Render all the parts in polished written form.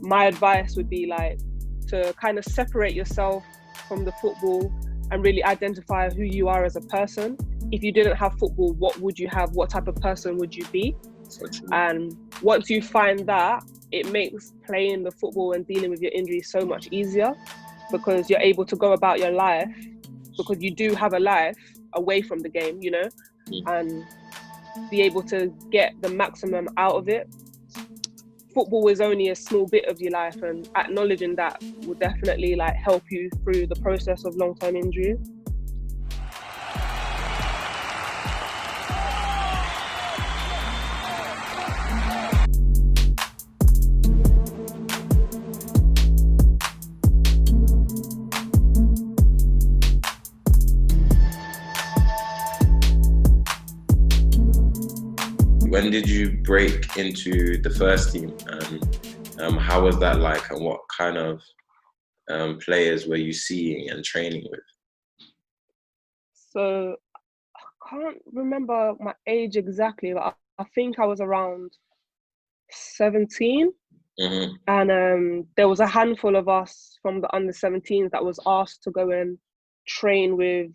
my advice would be like to kind of separate yourself from the football and really identify who you are as a person. If you didn't have football, what would you have? What type of person would you be? And once you find that, it makes playing the football and dealing with your injuries so much easier, because you're able to go about your life, because you do have a life away from the game, you know, and be able to get the maximum out of it. Football is only a small bit of your life, and acknowledging that will definitely like help you through the process of long-term injury. When did you break into the first team, and how was that like, and what kind of players were you seeing and training with? So I can't remember my age exactly, but I think I was around 17. Mm-hmm. And there was a handful of us from the under 17s that was asked to go and train with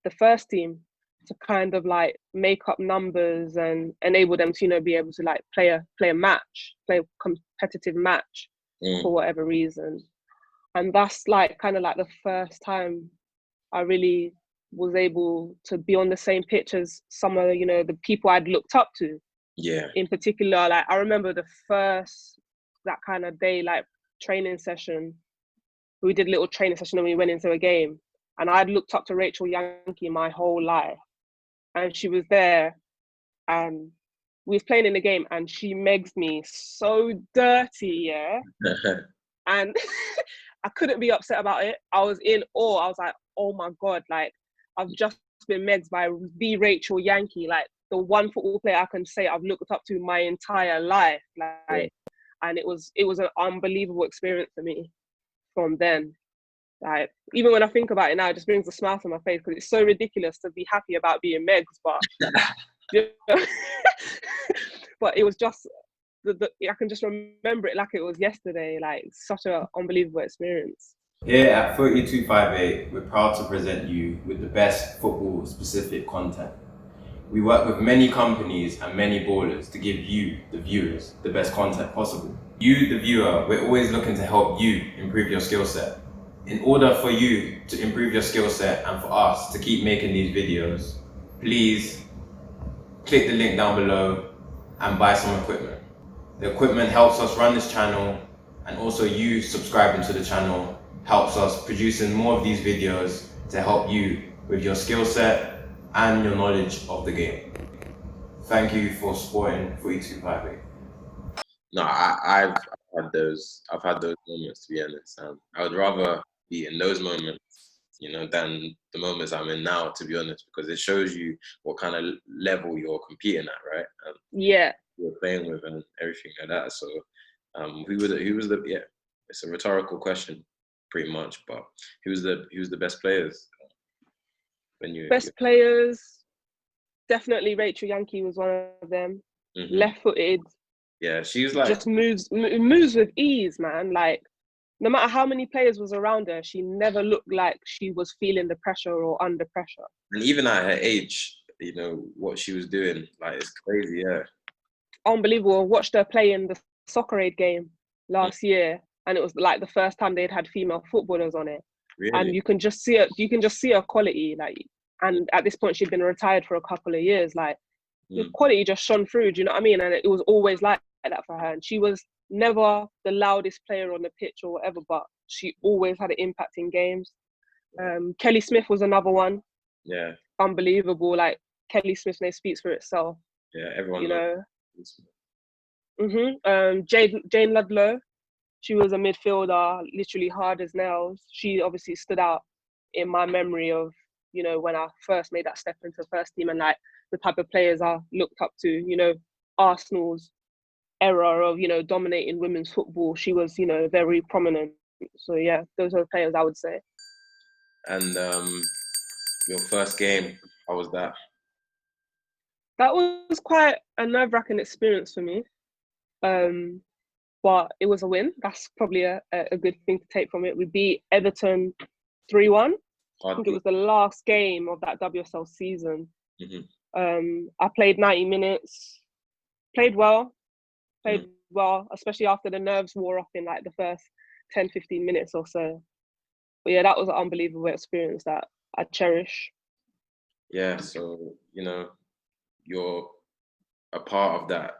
the first team to kind of like make up numbers and enable them to, you know, be able to like play a competitive match for whatever reason. And that's like kind of like the first time I really was able to be on the same pitch as some of, you know, the people I'd looked up to. Yeah. In particular, like I remember the first, that kind of day, like training session, we did a little training session and we went into a game, and I'd looked up to Rachel Yankee my whole life, and she was there, and we was playing in the game, and she megs me so dirty, yeah. And I couldn't be upset about it. I was in awe. I was like, oh my God, like I've just been megged by the Rachel Yankee, like the one football player I can say I've looked up to my entire life. Like, and it was an unbelievable experience for me from then. Like, even when I think about it now, it just brings a smile to my face, because it's so ridiculous to be happy about being megs, but you know, but it was just I can just remember it like it was yesterday. Like, such an unbelievable experience. Here at 3258, we're proud to present you with the best football-specific content. We work with many companies and many ballers to give you, the viewers, the best content possible. You, the viewer, we're always looking to help you improve your skill set. In order for you to improve your skill set and for us to keep making these videos, please click the link down below and buy some equipment. The equipment helps us run this channel, and also you subscribing to the channel helps us producing more of these videos to help you with your skill set and your knowledge of the game. Thank you for supporting 3258. No, I've had those moments, to be honest. I would rather be in those moments, you know, than the moments I'm in now, to be honest, because it shows you what kind of level you're competing at, right? Yeah. You're playing with and everything like that. So, who was the yeah? It's a rhetorical question, pretty much, but who was the best players when you Best players, definitely Rachel Yankee was one of them. Mm-hmm. Left-footed. Yeah, she was like just moves with ease, man. Like, no matter how many players was around her, she never looked like she was feeling the pressure or under pressure. And even at her age, you know, what she was doing, like, it's crazy, yeah. Unbelievable. I watched her play in the Soccer Aid game last year, and it was like the first time they'd had female footballers on it. Really? And you can just see her quality, like, and at this point she'd been retired for a couple of years, like the quality just shone through, do you know what I mean? And it was always like that for her. And she was never the loudest player on the pitch or whatever, but she always had an impact in games. Kelly Smith was another one. Yeah. Unbelievable. Like, Kelly Smith's name speaks for itself. Yeah, everyone knows. Jane Ludlow, she was a midfielder, literally hard as nails. She obviously stood out in my memory of, you know, when I first made that step into the first team, and like the type of players I looked up to, you know, Arsenal's era of, you know, dominating women's football. She was, you know, very prominent. So yeah, those are the players I would say. And your first game, how was that? That was quite a nerve-wracking experience for me. but it was a win. That's probably a good thing to take from it. We beat Everton 3-1. I think it was the last game of that WSL season. I played 90 minutes, played well, especially after the nerves wore off in like the first 10, 15 minutes or so. But yeah, that was an unbelievable experience that I cherish. Yeah, so, you know, you're a part of that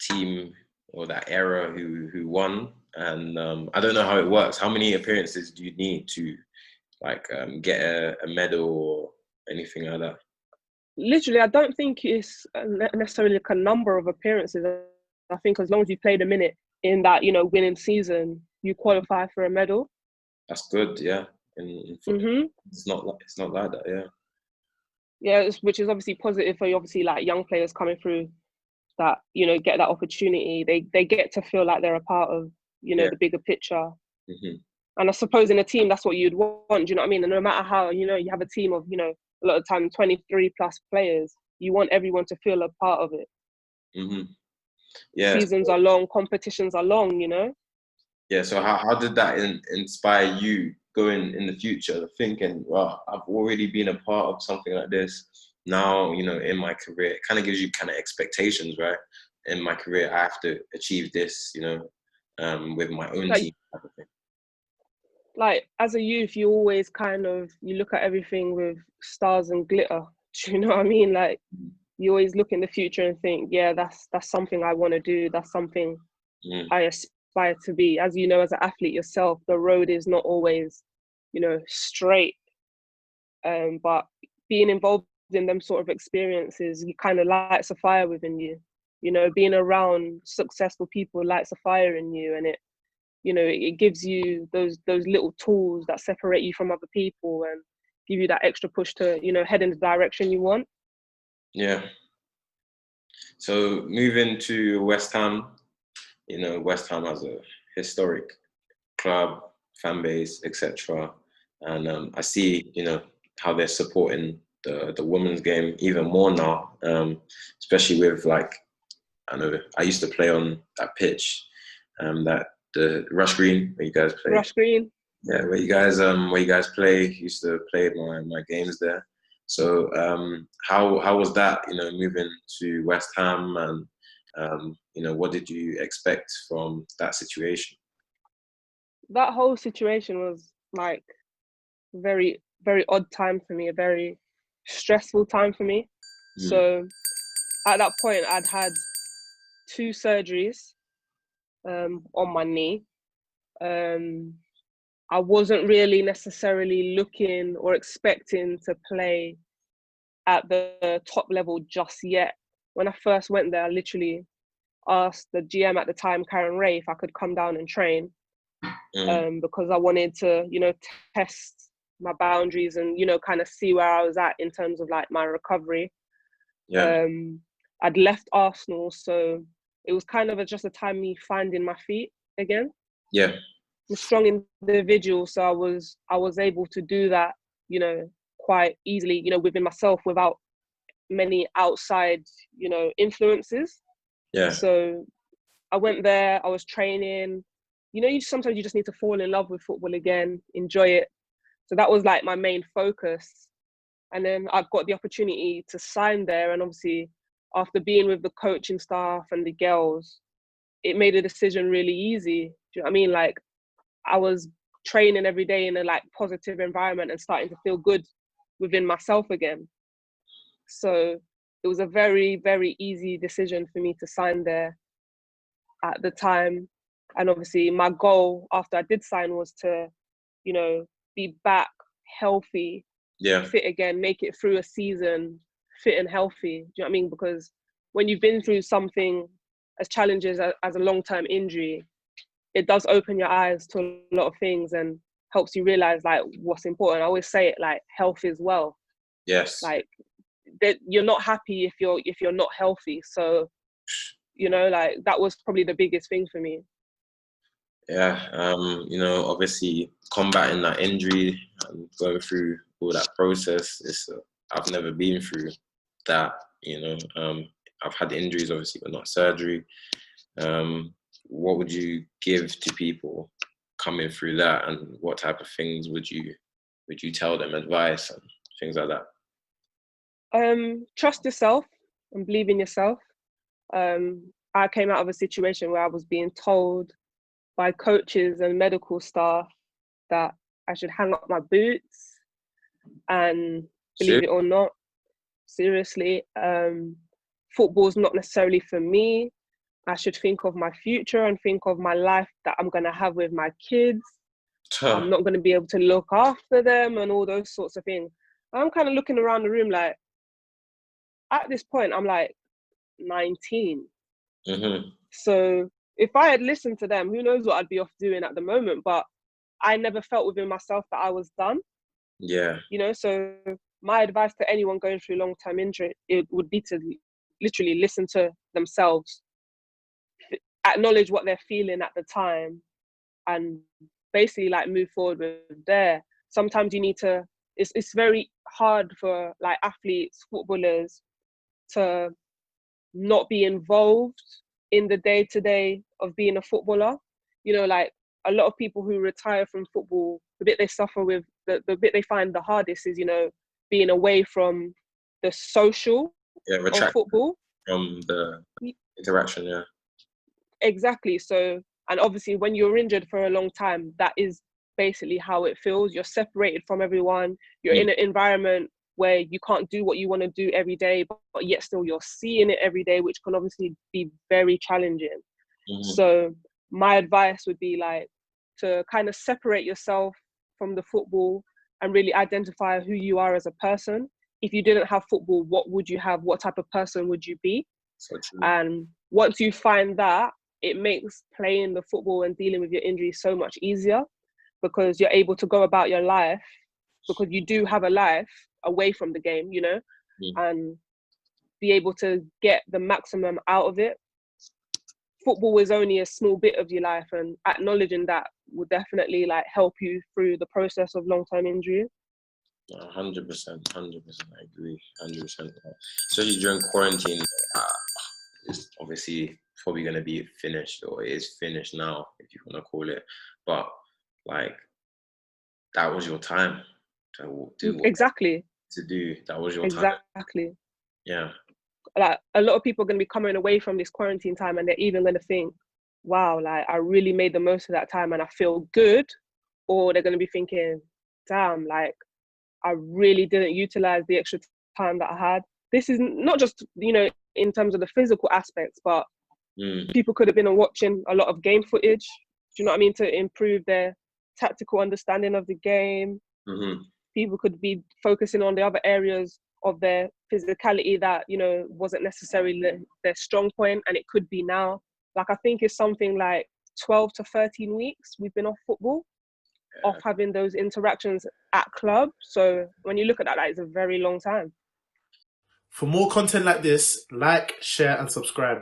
team or that era who won. And I don't know how it works. How many appearances do you need to get a medal or anything like that? Literally, I don't think it's necessarily like a number of appearances. I think as long as you played a minute in that, you know, winning season, you qualify for a medal. That's good, yeah. In football, it's not like that, yeah. Yeah, which is obviously positive for obviously like young players coming through that, you know, get that opportunity. They get to feel like they're a part of, you know, the bigger picture. And I suppose in a team, that's what you'd want. Do you know what I mean? And no matter how, you know, you have a team of, you know, a lot of time 23 plus players, you want everyone to feel a part of it. Yeah. Seasons are long, competitions are long, you know. Yeah. So how did that inspire you going in the future, thinking, well, I've already been a part of something like this. Now, you know, in my career, it kind of gives you kind of expectations, right? In my career, I have to achieve this, you know, with my own team type of thing. Like as a youth, you always you look at everything with stars and glitter. Do you know what I mean? Like you always look in the future and think, yeah, that's something I want to do. That's something I aspire to be. As you know, as an athlete yourself, the road is not always, you know, straight. But being involved in them sort of experiences, you kind of lights a fire within you. You know, being around successful people lights a fire in you, and it, you know, it gives you those little tools that separate you from other people and give you that extra push to, you know, head in the direction you want. Yeah. So moving to West Ham, you know, West Ham has a historic club, fan base, etc. And I see, you know, how they're supporting the women's game even more now, especially with like, I know I used to play on that pitch, that the Rush Green where you guys play. Rush Green. Yeah, where you guys play. Used to play my games there. So how was that? You know, moving to West Ham, and you know, what did you expect from that situation? That whole situation was like very, very odd time for me, a very stressful time for me. So at that point, I'd had 2 surgeries on my knee. I wasn't really necessarily looking or expecting to play at the top level just yet. When I first went there, I literally asked the GM at the time, Karen Ray, if I could come down and train because I wanted to, you know, test my boundaries and, you know, kind of see where I was at in terms of like my recovery. I'd left Arsenal, so it was kind of just a time me finding my feet again. Yeah. I'm a strong individual, so I was able to do that, you know, quite easily, you know, within myself without many outside, you know, influences. Yeah. So I went there, I was training. You know, sometimes you just need to fall in love with football again, enjoy it. So that was like my main focus. And then I've got the opportunity to sign there. And obviously, after being with the coaching staff and the girls, it made a decision really easy. Do you know what I mean? Like, I was training every day in a like positive environment and starting to feel good within myself again. So it was a very, very easy decision for me to sign there at the time. And obviously my goal after I did sign was to, you know, be back healthy, fit again, make it through a season, fit and healthy. Do you know what I mean? Because when you've been through something as challenging as a long-term injury, it does open your eyes to a lot of things and helps you realize like what's important. I always say it, like health is wealth. Yes. Like that you're not happy if you're not healthy. So, you know, like that was probably the biggest thing for me. Yeah. You know, obviously combating that injury and going through all that process is I've never been through that, you know. I've had injuries obviously, but not surgery. what would you give to people coming through that, and what type of things would you tell them, advice and things like that? Trust yourself and believe in yourself. I came out of a situation where I was being told by coaches and medical staff that I should hang up my boots, and believe it or not, seriously, football's not necessarily for me. I should think of my future and think of my life that I'm going to have with my kids. I'm not going to be able to look after them and all those sorts of things. I'm kind of looking around the room like, at this point, I'm like 19. Mm-hmm. So if I had listened to them, who knows what I'd be off doing at the moment. But I never felt within myself that I was done. Yeah. You know, so my advice to anyone going through long-term injury, it would be to literally listen to themselves, acknowledge what they're feeling at the time, and basically like move forward with there. Sometimes you need to, it's very hard for like athletes, footballers, to not be involved in the day-to-day of being a footballer. You know, like a lot of people who retire from football, the bit they suffer with, the bit they find the hardest is, you know, being away from the social of football. From the interaction, yeah. Exactly. So, and obviously when you're injured for a long time, that is basically how it feels. You're separated from everyone. You're in an environment where you can't do what you want to do every day, but yet still you're seeing it every day, which can obviously be very challenging. So my advice would be like to kind of separate yourself from the football and really identify who you are as a person. If you didn't have football, what would you have? What type of person would you be? So true. And once you find that, it makes playing the football and dealing with your injuries so much easier, because you're able to go about your life, because you do have a life away from the game, you know, and be able to get the maximum out of it. Football is only a small bit of your life, and acknowledging that will definitely like help you through the process of long-term injury. 100%, 100%, I agree, 100%. Especially during quarantine, it's obviously probably going to be finished, or it is finished now, if you want to call it. But like, that was your time to do what Exactly. to do. That was your time. Exactly. Yeah. Like a lot of people are going to be coming away from this quarantine time, and they're even going to think, wow, like I really made the most of that time and I feel good. Or they're going to be thinking, damn, like I really didn't utilize the extra time that I had. This is not just, you know, in terms of the physical aspects, but people could have been watching a lot of game footage, do you know what I mean, to improve their tactical understanding of the game. People could be focusing on the other areas of their physicality that, you know, wasn't necessarily their strong point, and it could be now. Like, I think it's something like 12 to 13 weeks we've been off football, off having those interactions at club. So when you look at that, that is a very long time. For more content like this, like, share and subscribe.